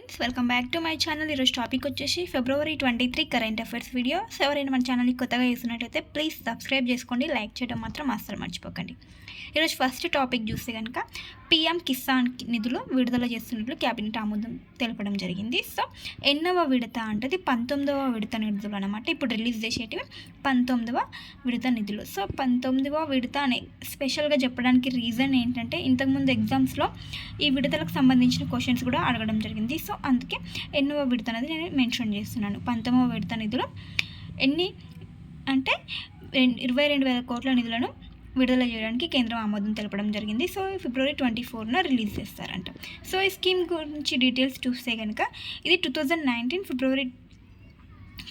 Friends, welcome back to my channel. ఈరోజు topic వచ్చేసి February 23 current affairs video. So ఎవరైనా మన ఛానల్ని కొత్తగా చూస్తున్నట్టయితే ప్లీజ్ సబ్స్క్రైబ్ చేసుకోండి, లైక్ చేయడం మాత్రం అస్సలు మర్చిపోకండి. ఈరోజు ఫస్ట్ టాపిక్ చూస్తే కనుక PM కిసాన్ నిధులు విడుదల చేస్తున్నట్లు క్యాబినెట్ ఆమోదం తెలపడం జరిగింది. సో ఎన్నవ విడత అంటే 19వ విడత నిధులు అనమాట. ఇప్పుడు రిలీజ్ చేసేటివి 19వ విడత నిధులు. సో 19వ విడత అనే స్పెషల్గా చెప్పడానికి రీజన్ ఏంటంటే ఇంతకుముందు ఎగ్జామ్స్లో ఈ విడతలకు సంబంధించిన క్వశ్చన్స్ కూడా అడగడం జరిగింది. సో అందుకే ఎన్నవ విడత అనేది నేను మెన్షన్ చేస్తున్నాను. 19వ విడత నిధులు ఎన్ని అంటే 22,000 కోట్ల నిధులను విడుదల చేయడానికి కేంద్రం ఆమోదం తెలపడం జరిగింది. సో February 24న రిలీజ్ చేస్తారంట. సో ఈ స్కీమ్ గురించి డీటెయిల్స్ చూస్తే కనుక ఇది 2019 February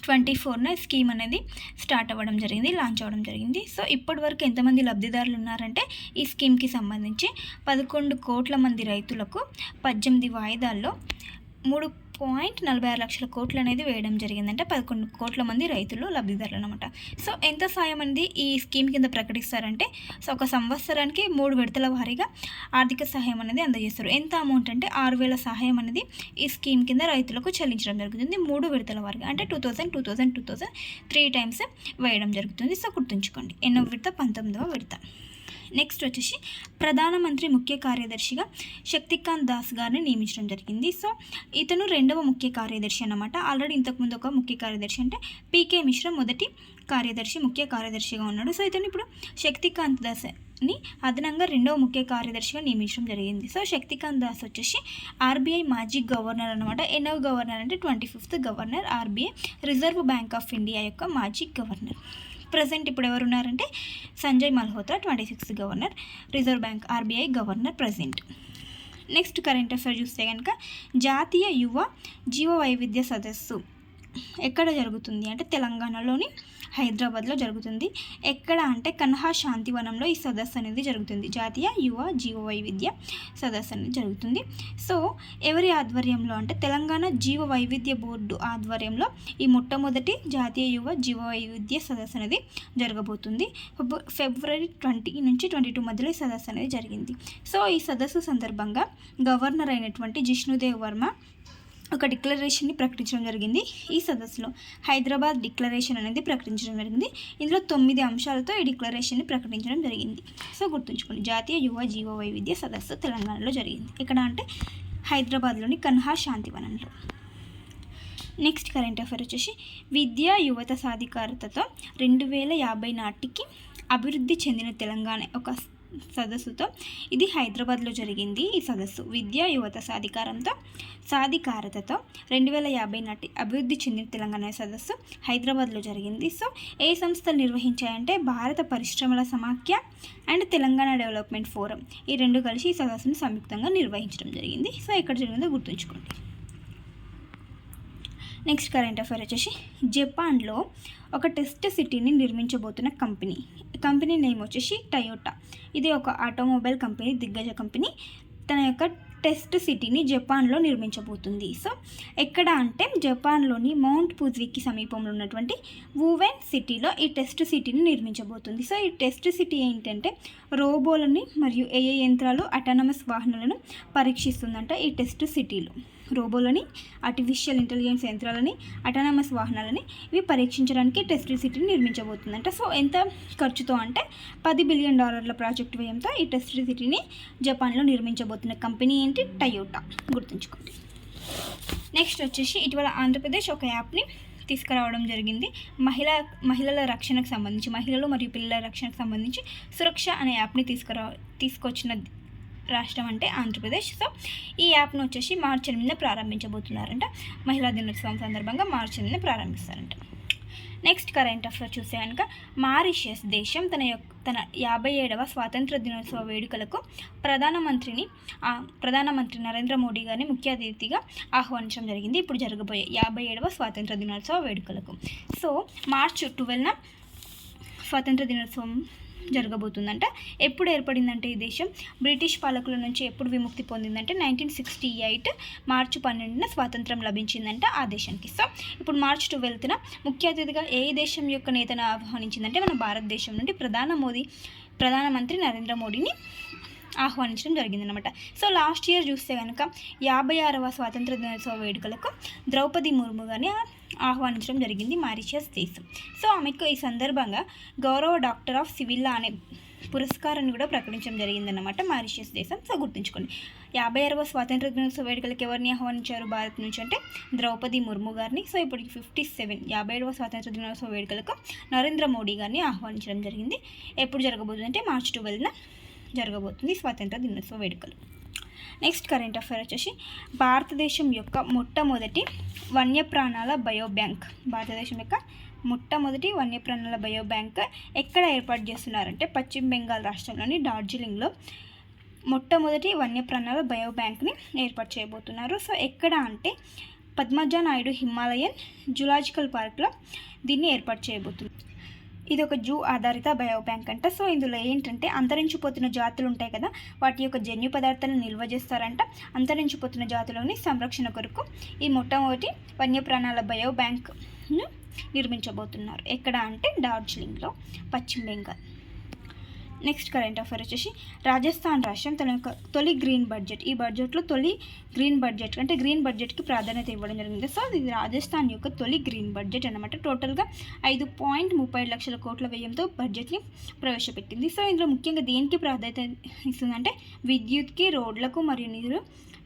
24న స్కీమ్ అనేది స్టార్ట్ అవ్వడం జరిగింది, లాంచ్ అవ్వడం జరిగింది. సో ఇప్పటి వరకు ఎంతమంది లబ్ధిదారులు ఉన్నారంటే ఈ స్కీమ్కి సంబంధించి 11 కోట్ల మంది రైతులకు 18 వాయిదాల్లో 3.46 లక్షల కోట్లు అనేది వేయడం జరిగిందంటే 11 కోట్ల మంది రైతులు లబ్ధిదారులు అనమాట. సో ఎంత సాయం అనేది ఈ స్కీమ్ కింద ప్రకటిస్తారంటే సో ఒక సంవత్సరానికి 3 విడతల వారీగా ఆర్థిక సహాయం అనేది అందజేస్తారు. ఎంత అమౌంట్ అంటే 6,000 సహాయం అనేది ఈ స్కీమ్ కింద రైతులకు చెల్లించడం జరుగుతుంది. 3 విడతల వారీగా అంటే 2000 3 టైమ్స్ వేయడం జరుగుతుంది. సో గుర్తుంచుకోండి, ఎన్నో విడత 19వ విడత. నెక్స్ట్ వచ్చేసి ప్రధానమంత్రి ముఖ్య కార్యదర్శిగా శక్తికాంత్ దాస్ గారిని నియమించడం జరిగింది. సో ఇతను 2వ ముఖ్య కార్యదర్శి అన్నమాట. ఆల్రెడీ ఇంతకుముందు ఒక ముఖ్య కార్యదర్శి అంటే PK మిశ్రా మొదటి ముఖ్య కార్యదర్శిగా ఉన్నాడు. సో ఇతను ఇప్పుడు శక్తికాంత్ దాస్ని అదనంగా 2వ ముఖ్య కార్యదర్శిగా నియమించడం జరిగింది. సో శక్తికాంత్ దాస్ వచ్చేసి RBI మాజీ గవర్నర్ అనమాట. ఎన్నో గవర్నర్ అంటే 25th governor, RBI reserve bank of India యొక్క మాజీ గవర్నర్. ప్రజెంట్ ఇప్పుడు ఎవరు ఉన్నారంటే Sanjay Malhotra 26th governor, reserve bank RBI governor present. Next current affair చూస్తే కనుక జాతీయ యువ జీవ వైవిధ్య సదస్సు ఎక్కడ జరుగుతుంది అంటే తెలంగాణలోని హైదరాబాద్లో జరుగుతుంది. ఎక్కడ అంటే కన్హా శాంతివనంలో ఈ సదస్సు అనేది జరుగుతుంది. జాతీయ యువ జీవ వైవిధ్య సదస్సు అనేది జరుగుతుంది. సో ఎవరి ఆధ్వర్యంలో అంటే తెలంగాణ జీవ వైవిధ్య బోర్డు ఆధ్వర్యంలో ఈ మొట్టమొదటి జాతీయ యువ జీవ వైవిధ్య సదస్సు అనేది జరగబోతుంది. February 20 నుంచి 22 మధ్యలో ఈ సదస్సు అనేది జరిగింది. సో ఈ సదస్సు సందర్భంగా గవర్నర్ అయినటువంటి జిష్ణుదేవ్ వర్మ ఒక డిక్లరేషన్ని ప్రకటించడం జరిగింది. ఈ సదస్సులో హైదరాబాద్ డిక్లరేషన్ అనేది ప్రకటించడం జరిగింది. ఇందులో 9 అంశాలతో ఈ డిక్లరేషన్ని ప్రకటించడం జరిగింది. సో గుర్తుంచుకోండి, జాతీయ యువ జీవ వైవిధ్య సదస్సు తెలంగాణలో జరిగింది. ఇక్కడ అంటే హైదరాబాద్లోని కన్హా శాంతివనంలో. నెక్స్ట్ కరెంట్ అఫైర్ వచ్చేసి విద్యా యువత సాధికారతతో 2050 నాటికి అభివృద్ధి చెందిన తెలంగాణ ఒక సదస్సుతో ఇది హైదరాబాద్లో జరిగింది. ఈ సదస్సు విద్యా యువత సాధికారతతో 2050 నాటి అభివృద్ధి చెందిన తెలంగాణ సదస్సు హైదరాబాద్లో జరిగింది. సో ఏ సంస్థలు నిర్వహించాయంటే భారత పరిశ్రమల సమాఖ్య అండ్ తెలంగాణ డెవలప్మెంట్ ఫోరం, ఈ 2 కలిసి ఈ సదస్సును సంయుక్తంగా నిర్వహించడం జరిగింది. సో ఎక్కడ జరిగిందో గుర్తుంచుకోండి. నెక్స్ట్ కరెంట్ అఫైర్ వచ్చేసి జపాన్లో ఒక టెస్ట్ సిటీని నిర్మించబోతున్న కంపెనీ నేమ్ వచ్చేసి టయోటా. ఇది ఒక ఆటోమొబైల్ కంపెనీ, దిగ్గజ కంపెనీ. తన యొక్క టెస్ట్ సిటీని జపాన్లో నిర్మించబోతుంది. సో ఎక్కడ అంటే జపాన్లోని మౌంట్ ఫుజీకి సమీపంలో ఉన్నటువంటి వూవెన్ సిటీలో ఈ టెస్ట్ సిటీని నిర్మించబోతుంది. సో ఈ టెస్ట్ సిటీ ఏంటంటే రోబోలని మరియు AI యంత్రాలు, అటానమస్ వాహనాలను పరీక్షిస్తుందంట. ఈ టెస్ట్ సిటీలో రోబోలని, ఆర్టిఫిషియల్ ఇంటెలిజెన్స్ యంత్రాలని, అటానమస్ వాహనాలని ఇవి పరీక్షించడానికి టెస్ట్ సిటీని నిర్మించబోతుందంట. సో ఎంత ఖర్చుతో అంటే $10 బిలియన్ ప్రాజెక్టు వ్యయంతో ఈ టెస్ట్ సిటీని జపాన్లో నిర్మించబోతున్న కంపెనీ ఏంటి? టయోటా. గుర్తుంచుకోండి. నెక్స్ట్ వచ్చేసి ఇటీవల ఆంధ్రప్రదేశ్ ఒక యాప్ని తీసుకురావడం జరిగింది. మహిళల రక్షణకు సంబంధించి, మహిళలు మరియు పిల్లల రక్షణకు సంబంధించి సురక్ష అనే యాప్ని తీసుకొచ్చిన రాష్ట్రం అంటే ఆంధ్రప్రదేశ్. సో ఈ యాప్ను వచ్చేసి మార్చి 8న ప్రారంభించబోతున్నారంట. మహిళా దినోత్సవం సందర్భంగా మార్చి 8న ప్రారంభిస్తారంట. నెక్స్ట్ కరెంట్ అఫైర్ చూస్తే కనుక మారిషస్ దేశం తన 57వ స్వాతంత్ర దినోత్సవ వేడుకలకు ప్రధానమంత్రి నరేంద్ర మోడీ గారిని ముఖ్య అతిథిగా ఆహ్వానించడం జరిగింది. ఇప్పుడు జరగబోయే 57వ స్వాతంత్ర దినోత్సవ వేడుకలకు. సో March 12న స్వాతంత్ర దినోత్సవం జరగబోతుందంట. ఎప్పుడు ఏర్పడిందంటే ఈ దేశం బ్రిటిష్ పాలకుల నుంచి ఎప్పుడు విముక్తి పొందిందంటే 1968 మార్చి 12న స్వాతంత్రం లభించిందంట ఆ దేశానికి. సో ఇప్పుడు March 12న ముఖ్య అతిథిగా ఏ దేశం యొక్క నేతను ఆహ్వానించిందంటే మన భారతదేశం నుండి ప్రధానమంత్రి నరేంద్ర మోడీని ఆహ్వానించడం జరిగిందనమాట. సో లాస్ట్ ఇయర్ చూస్తే కనుక 56వ స్వాతంత్ర దినోత్సవ వేడుకలకు ద్రౌపది ముర్ము గారిని ఆహ్వానించడం జరిగింది మారిషస్ దేశం. సో ఆమెకు ఈ సందర్భంగా గౌరవ డాక్టర్ ఆఫ్ సివిల్లా అనే పురస్కారాన్ని కూడా ప్రకటించడం జరిగిందన్నమాట మారిషస్ దేశం. సో గుర్తుంచుకోండి, 56వ స్వాతంత్ర దినోత్సవ వేడుకలకు ఎవరిని ఆహ్వానించారు భారత్ నుంచి అంటే ద్రౌపది ముర్ము గారిని. సో ఇప్పుడు 57వ స్వాతంత్ర దినోత్సవ వేడుకలకు నరేంద్ర మోడీ గారిని ఆహ్వానించడం జరిగింది. ఎప్పుడు జరగబోతుంది అంటే March 12న జరగబోతుంది స్వాతంత్ర దినోత్సవ వేడుకలు. నెక్స్ట్ కరెంట్ అఫైర్ వచ్చేసి భారతదేశం యొక్క మొట్టమొదటి వన్యప్రాణాల బయోబ్యాంక్, భారతదేశం యొక్క మొట్టమొదటి వన్యప్రాణుల బయోబ్యాంక్ ఎక్కడ ఏర్పాటు చేస్తున్నారంటే పశ్చిమ బెంగాల్ రాష్ట్రంలోని డార్జిలింగ్లో మొట్టమొదటి వన్యప్రాణుల బయోబ్యాంక్ని ఏర్పాటు చేయబోతున్నారు. సో ఎక్కడ అంటే పద్మజా నాయుడు హిమాలయన్ జూలాజికల్ పార్క్లో దీన్ని ఏర్పాటు చేయబోతున్నారు. ఇది ఒక జూ ఆధారిత బయోబ్యాంక్ అంట. సో ఇందులో ఏంటంటే అంతరించిపోతున్న జాతులు ఉంటాయి కదా, వాటి యొక్క జన్యు పదార్థాలను నిల్వ చేస్తారంట. అంతరించిపోతున్న జాతులని సంరక్షణ కొరకు ఈ మొట్టమొదటి వన్యప్రాణాల బయోబ్యాంక్ను నిర్మించబోతున్నారు. ఎక్కడ అంటే డార్జిలింగ్లో, పశ్చిమ బెంగాల్. నెక్స్ట్ కరెంట్ అఫైర్ వచ్చేసి రాజస్థాన్ రాష్ట్రం తన యొక్క తొలి గ్రీన్ బడ్జెట్, ఈ బడ్జెట్లో తొలి గ్రీన్ బడ్జెట్ అంటే గ్రీన్ బడ్జెట్కి ప్రాధాన్యత ఇవ్వడం జరిగింది. సో ఇది రాజస్థాన్ యొక్క తొలి గ్రీన్ బడ్జెట్ అన్నమాట. టోటల్గా 5.37 లక్షల కోట్ల వ్యయంతో బడ్జెట్ని ప్రవేశపెట్టింది. సో ఇందులో ముఖ్యంగా దేనికి ప్రాధాన్యత ఇస్తుందంటే విద్యుత్కి, రోడ్లకు మరియు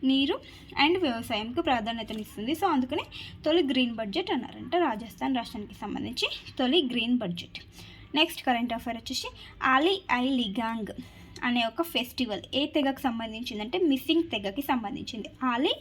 నీరు అండ్ వ్యవసాయంకు ప్రాధాన్యతనిస్తుంది. సో అందుకని తొలి గ్రీన్ బడ్జెట్ అన్నారంట రాజస్థాన్ రాష్ట్రానికి సంబంధించి తొలి green budget. Next current affair వచ్చేసి ఆలీ ఐ లిగాంగ్ అనే ఒక ఫెస్టివల్ ఏ తెగకు సంబంధించిందంటే మిస్సింగ్ తెగకి సంబంధించింది. ఆలీ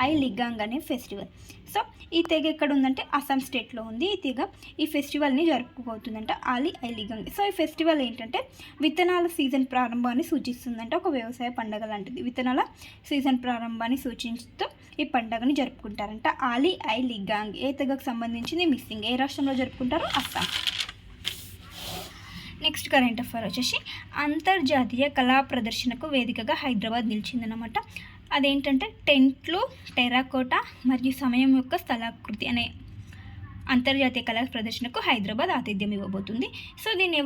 ఐ లిగాంగ్ అనే ఫెస్టివల్. సో ఈ తెగ ఎక్కడ ఉందంటే అస్సాం స్టేట్లో ఉంది. ఈ తెగ ఈ ఫెస్టివల్ని జరుపుకోబోతుందంట ఆలీ ఐ లిగాంగ్. సో ఈ ఫెస్టివల్ ఏంటంటే విత్తనాల సీజన్ ప్రారంభాన్ని సూచిస్తుందంట. ఒక వ్యవసాయ పండుగ లాంటిది. విత్తనాల సీజన్ ప్రారంభాన్ని సూచిస్తూ ఈ పండుగని జరుపుకుంటారంట. ఆలీ ఐ లిగాంగ్ ఏ తెగకు సంబంధించింది మిస్సింగ్. ఏ రాష్ట్రంలో జరుపుకుంటారు? అస్సాం. నెక్స్ట్ కరెంట్ అఫైర్ వచ్చేసి అంతర్జాతీయ కళా ప్రదర్శనకు వేదికగా హైదరాబాద్ నిలిచిందనమాట. అదేంటంటే టెంట్లు, టెరాకోటా మరియు సమయం యొక్క స్థలాకృతి అనే అంతర్జాతీయ కళా ప్రదర్శనకు హైదరాబాద్ ఆతిథ్యం ఇవ్వబోతుంది. సో దీన్ని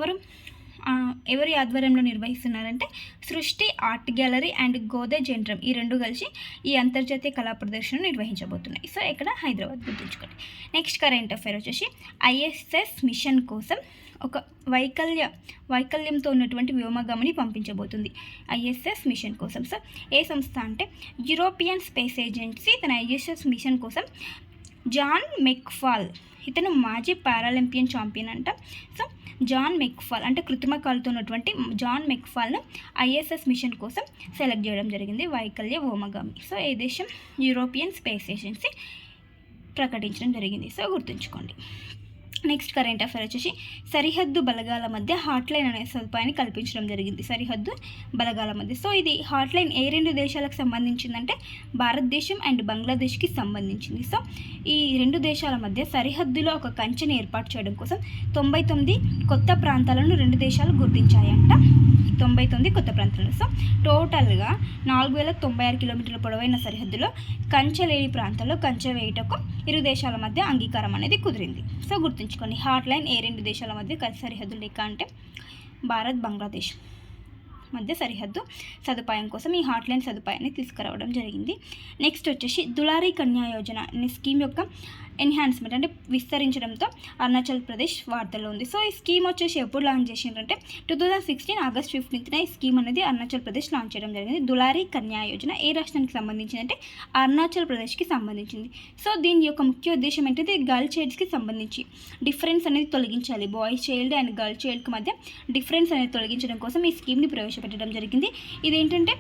ఎవరి ఆధ్వర్యంలో నిర్వహిస్తున్నారంటే సృష్టి ఆర్ట్ గ్యాలరీ అండ్ గోదే జెంట్రం ఈ రెండు కలిసి ఈ అంతర్జాతీయ కళా ప్రదర్శనను నిర్వహించబోతున్నాయి. సో ఇక్కడ హైదరాబాద్ గుర్తుంచుకోండి. నెక్స్ట్ కరెంట్ అఫైర్ వచ్చేసి ISS మిషన్ కోసం ఒక వైకల్యంతో ఉన్నటువంటి వ్యోమగామిని పంపించబోతుంది ISS మిషన్ కోసం. సో ఏ సంస్థ అంటే యూరోపియన్ స్పేస్ ఏజెన్సీ తన ISS మిషన్ కోసం జాన్ మెక్ఫాల్, ఇతను మాజీ పారాలింపియన్ ఛాంపియన్ అంట. సో జాన్ మెక్ఫాల్ అంటే కృత్రిమ కాలుతో ఉన్నటువంటి జాన్ మెక్ఫాల్ను ISS మిషన్ కోసం సెలెక్ట్ చేయడం జరిగింది వైకల్య వ్యోమగామి. సో ఏ దేశం? యూరోపియన్ స్పేస్ ఏజెన్సీ ప్రకటించడం జరిగింది. సో గుర్తుంచుకోండి. నెక్స్ట్ కరెంట్ అఫైర్ వచ్చేసి సరిహద్దు బలగాల మధ్య హాట్లైన్ అనే సదుపాయాన్ని కల్పించడం జరిగింది. సరిహద్దు బలగాల మధ్య. సో ఇది హాట్లైన్ ఏ రెండు దేశాలకు సంబంధించిందంటే భారతదేశం అండ్ బంగ్లాదేశ్కి సంబంధించింది. సో ఈ రెండు దేశాల మధ్య సరిహద్దులో ఒక కంచెని ఏర్పాటు చేయడం కోసం 99 కొత్త ప్రాంతాలను రెండు దేశాలు గుర్తించాయంట. 99 కొత్త ప్రాంతాలు. సో టోటల్గా 4096 కిలోమీటర్ల పొడవైన సరిహద్దులో కంచె లేని ప్రాంతాల్లో కంచె వేయుటకు ఇరు దేశాల మధ్య అంగీకారం అనేది కుదిరింది. సో గుర్తుంచుకోండి, హాట్ లైన్ ఏ రెండు దేశాల మధ్య సరిహద్దు లేక అంటే భారత్ బంగ్లాదేశ్ మధ్య సరిహద్దు సదుపాయం కోసం ఈ హాట్లైన్ సదుపాయాన్ని తీసుకురావడం జరిగింది. నెక్స్ట్ వచ్చేసి దులారీ కన్యా యోజన అనే స్కీమ్ యొక్క ఎన్హాన్స్మెంట్ అంటే విస్తరించడంతో అరుణాచల్ ప్రదేశ్ వార్తల్లో ఉంది. సో ఈ స్కీమ్ వచ్చేసి ఎప్పుడు లాంచ్ చేసిందంటే 2016 ఆగస్ట్ 15న ఈ స్కీమ్ అనేది అరుణాచల్ ప్రదేశ్ లాంచ్ చేయడం జరిగింది. దులారీ కన్యా యోజన ఏ రాష్ట్రానికి సంబంధించింది అంటే అరుణాచల్ ప్రదేశ్కి సంబంధించింది. సో దీని యొక్క ముఖ్య ఉద్దేశం ఏంటంటే గర్ల్ చైల్డ్స్కి సంబంధించి డిఫరెన్స్ అనేది తొలగించాలి. బాయ్స్ చైల్డ్ అండ్ గర్ల్ చైల్డ్కి మధ్య డిఫరెన్స్ అనేది తొలగించడం కోసం ఈ స్కీమ్ని ప్రవేశపెట్టడం జరిగింది. ఇదేంటంటే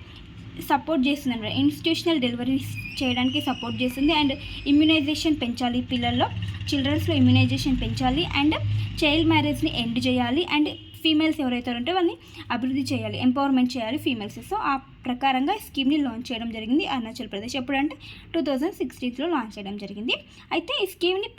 సపోర్ట్ చేస్తుంది అనమాట. ఇన్స్టిట్యూషనల్ డెలివరీస్ చేయడానికి సపోర్ట్ చేస్తుంది అండ్ ఇమ్యునైజేషన్ పెంచాలి. పిల్లల్లో చిల్డ్రన్స్లో ఇమ్యునైజేషన్ పెంచాలి అండ్ చైల్డ్ మ్యారేజ్ని ఎండ్ చేయాలి అండ్ ఫీమేల్స్ ఎవరైతే ఉంటే వాళ్ళని అభివృద్ధి చేయాలి, ఎంపవర్మెంట్ చేయాలి ఫీమేల్స్. సో ఆ ప్రకారంగా స్కీమ్ని లాంచ్ చేయడం జరిగింది అరుణాచల్ ప్రదేశ్. ఎప్పుడంటే 2016లో లాంచ్ చేయడం జరిగింది. అయితే ఈ స్కీమ్ని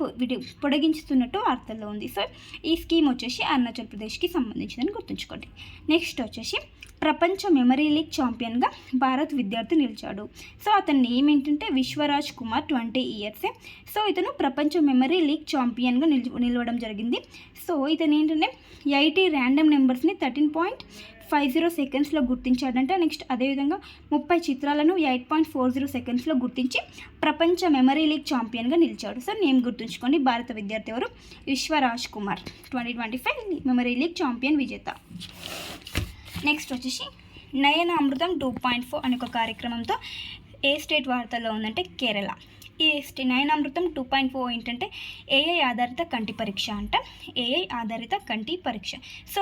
పొడిగించుతున్నట్టు వార్తల్లో ఉంది. సో ఈ స్కీమ్ వచ్చేసి అరుణాచల్ ప్రదేశ్కి సంబంధించిందని గుర్తుంచుకోండి. నెక్స్ట్ వచ్చేసి ప్రపంచ మెమరీ లీగ్ ఛాంపియన్గా భారత్ విద్యార్థి నిలిచాడు. సో అతని నేమ్ ఏంటంటే విశ్వరాజ్ కుమార్, 20 ఇయర్సే. సో ఇతను ప్రపంచ మెమరీ లీగ్ ఛాంపియన్గా నిలవడం జరిగింది. సో ఇతను ఏంటంటే 80 ర్యాండమ్ నెంబర్స్ని 13 8.50 సెకండ్స్లో గుర్తించాడంట. నెక్స్ట్ అదేవిధంగా 30 చిత్రాలను 8.40 సెకండ్స్లో గుర్తించి ప్రపంచ మెమరీ లీగ్ ఛాంపియన్గా నిలిచాడు. సో నేమ్ గుర్తుంచుకోండి, భారత విద్యార్థి ఎవరు? Vishvaraj Kumar, 2025 memory league champion విజేత. నెక్స్ట్ వచ్చేసి నయన అమృతం 2.4 అనే ఒక కార్యక్రమంతో ఏ స్టేట్ వార్తల్లో ఉందంటే కేరళ. ఈ నయనామృతం 2.4 ఏంటంటే ఏఐ ఆధారిత కంటి పరీక్ష అంట. ఏఐ ఆధారిత కంటి పరీక్ష. సో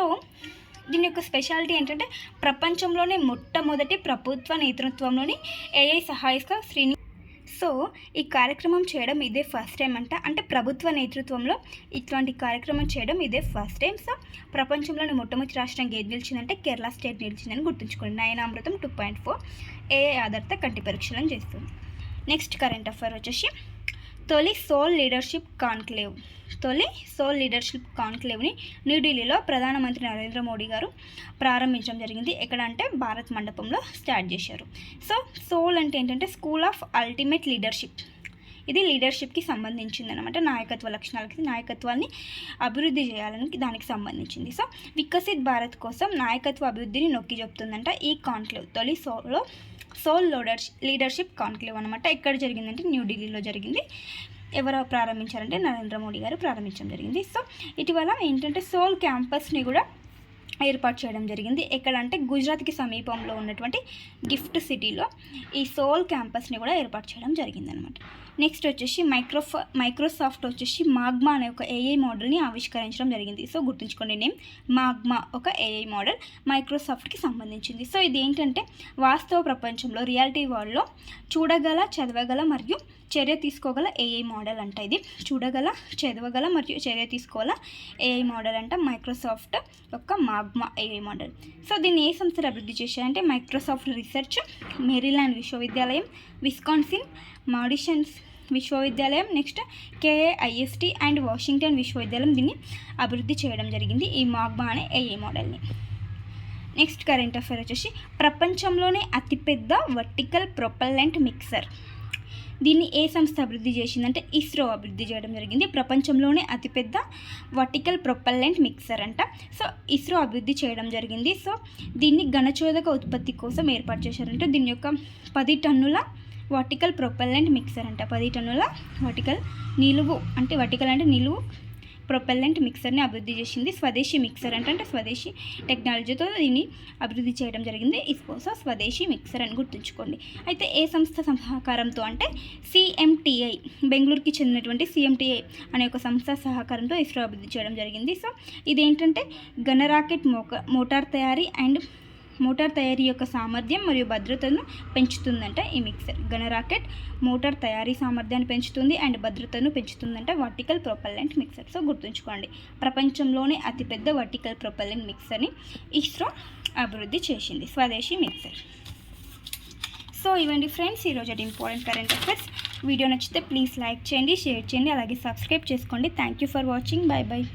దీని యొక్క స్పెషాలిటీ ఏంటంటే ప్రపంచంలోనే మొట్టమొదటి ప్రభుత్వ నేతృత్వంలోని ఏఐ సహాయక శ్రేణి. సో ఈ కార్యక్రమం చేయడం ఇదే ఫస్ట్ టైం అంట. అంటే ప్రభుత్వ నేతృత్వంలో ఇట్లాంటి కార్యక్రమం చేయడం ఇదే ఫస్ట్ టైం. సో ప్రపంచంలోని మొట్టమొదటి రాష్ట్రం ఏది నిలిచిందంటే కేరళ స్టేట్ నిలిచిందని గుర్తుంచుకోండి. నయనామృతం 2.4 ఏఐ ఆధారిత కంటి పరీక్షలను చేస్తుంది. నెక్స్ట్ కరెంట్ అఫైర్ వచ్చేసి తొలి సోల్ లీడర్షిప్ కాన్క్లేవ్ని న్యూఢిల్లీలో ప్రధానమంత్రి నరేంద్ర మోడీ గారు ప్రారంభించడం జరిగింది. ఎక్కడ అంటే భారత్ మండపంలో స్టార్ట్ చేశారు. సో సోల్ అంటే ఏంటంటే స్కూల్ ఆఫ్ అల్టిమేట్ లీడర్షిప్. ఇది లీడర్షిప్కి సంబంధించింది అనమాట. నాయకత్వ లక్షణాలకి, నాయకత్వాన్ని అభివృద్ధి చేయాలని దానికి సంబంధించింది. సో వికసిత్ భారత్ కోసం నాయకత్వ అభివృద్ధిని నొక్కి చెప్తుందంట ఈ కాన్క్లేవ్. తొలి సోల్ లీడర్షిప్ కాన్క్లేవ్ అనమాట. ఎక్కడ జరిగిందంటే న్యూఢిల్లీలో జరిగింది. ఎవరు ప్రారంభించారంటే నరేంద్ర మోడీ గారు ప్రారంభించడం జరిగింది. సో ఇటీవల ఏంటంటే సోల్ క్యాంపస్ని కూడా ఏర్పాటు చేయడం జరిగింది. ఎక్కడ అంటే గుజరాత్కి సమీపంలో ఉన్నటువంటి గిఫ్ట్ సిటీలో ఈ సోల్ క్యాంపస్ని కూడా ఏర్పాటు చేయడం జరిగిందనమాట. నెక్స్ట్ వచ్చేసి మైక్రోసాఫ్ట్ వచ్చేసి మాగ్మా అనే ఒక ఏఐ మోడల్ని ఆవిష్కరించడం జరిగింది. సో గుర్తుంచుకోండి, నేమ్ మాగ్మా ఒక ఏఐ మోడల్ మైక్రోసాఫ్ట్కి సంబంధించింది. సో ఇది ఏంటంటే వాస్తవ ప్రపంచంలో రియాలిటీ వరల్డ్లో చూడగల, చదవగల మరియు చర్య తీసుకోగల ఏఐ మోడల్ అంట. ఇది చూడగల, చదవగల మరియు చర్య తీసుకోగల ఏఐ మోడల్ అంట మైక్రోసాఫ్ట్ యొక్క మాగ్మా ఏఐ మోడల్. సో దీన్ని ఏ సంస్థలు అభివృద్ధి చేశాయంటే మైక్రోసాఫ్ట్ రీసెర్చ్, మేరీల్యాండ్ విశ్వవిద్యాలయం, విస్కాన్సిన్ మాడిసన్స్ విశ్వవిద్యాలయం, నెక్స్ట్ కేఐఎస్టీ అండ్ వాషింగ్టన్ విశ్వవిద్యాలయం దీన్ని అభివృద్ధి చేయడం జరిగింది, ఈ మాగ్మా అనే ఏఐ మోడల్ని. నెక్స్ట్ కరెంట్ అఫైర్ వచ్చేసి ప్రపంచంలోనే అతిపెద్ద వర్టికల్ ప్రొపెల్లెంట్ మిక్సర్. దీన్ని ఏ సంస్థ అభివృద్ధి చేసిందంటే ఇస్రో అభివృద్ధి చేయడం జరిగింది. ప్రపంచంలోనే అతిపెద్ద వర్టికల్ ప్రొపెల్లెంట్ మిక్సర్ అంట. సో ఇస్రో అభివృద్ధి చేయడం జరిగింది. సో దీన్ని ఘనచోదక ఉత్పత్తి కోసం ఏర్పాటు చేశారంటే దీని యొక్క 10 టన్నుల వర్టికల్ ప్రొపెల్లెంట్ మిక్సర్ అంట. 10 టన్నుల వర్టికల్ నిలువు ప్రొపెల్లెంట్ మిక్సర్ని అభివృద్ధి చేసింది. స్వదేశీ మిక్సర్ అంటే స్వదేశీ టెక్నాలజీతో దీన్ని అభివృద్ధి చేయడం జరిగింది. ఇస్పోసో స్వదేశీ మిక్సర్ అని గుర్తుంచుకోండి. అయితే ఏ సంస్థ సహకారంతో అంటే సిఎంటిఐ, బెంగళూరుకి చెందినటువంటి సిఎంటిఐ అనే ఒక సంస్థ సహకారంతో ఇస్రో అభివృద్ధి చేయడం జరిగింది. సో ఇదేంటంటే ఘన రాకెట్ మోటార్ తయారీ యొక్క సామర్థ్యం మరియు భద్రతను పెంచుతుందంట ఈ మిక్సర్. ఘన రాకెట్ మోటార్ తయారీ సామర్థ్యాన్ని పెంచుతుంది అండ్ భద్రతను పెంచుతుందంట వర్టికల్ ప్రొపెల్లెంట్ మిక్సర్. సో గుర్తుంచుకోండి, ప్రపంచంలోనే అతిపెద్ద వర్టికల్ ప్రొపెల్లెంట్ మిక్సర్ని ఇస్రో అభివృద్ధి చేసింది, స్వదేశీ మిక్సర్. సో ఇవ్వండి ఫ్రెండ్స్ ఈరోజు ఇంపార్టెంట్ కరెంట్ అఫైర్స్. వీడియో నచ్చితే ప్లీజ్ లైక్ చేయండి, షేర్ చేయండి, అలాగే సబ్స్క్రైబ్ చేసుకోండి. Thank you for watching. Bye bye.